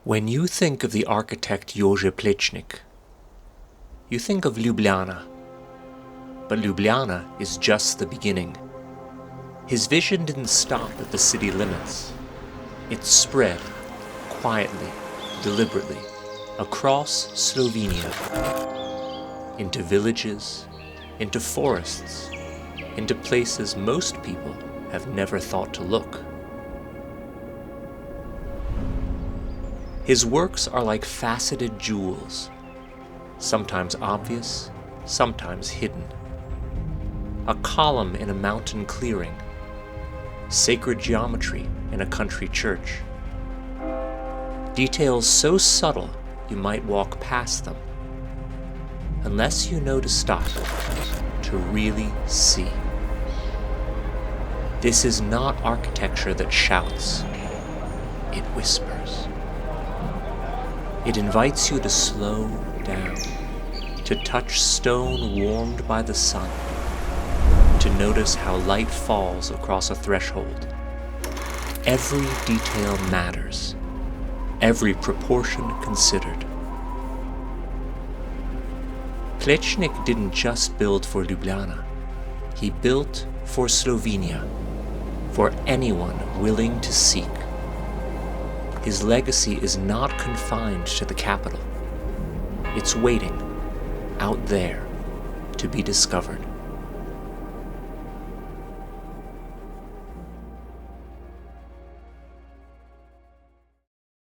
When you think of the architect Jože Plečnik, you think of Ljubljana. But Ljubljana is just the beginning. His vision didn't stop at the city limits. It spread, quietly, deliberately, across Slovenia, into villages, into forests, into places most people have never thought to look. His works are like faceted jewels, sometimes obvious, sometimes hidden. A column in a mountain clearing, sacred geometry in a country church. Details so subtle you might walk past them, unless you know to stop, to really see. This is not architecture that shouts, it whispers. It invites you to slow down, to touch stone warmed by the sun, to notice how light falls across a threshold. Every detail matters, every proportion considered. Plečnik didn't just build for Ljubljana, he built for Slovenia, for anyone willing to seek. His legacy is not confined to the capital. It's waiting, out there, to be discovered.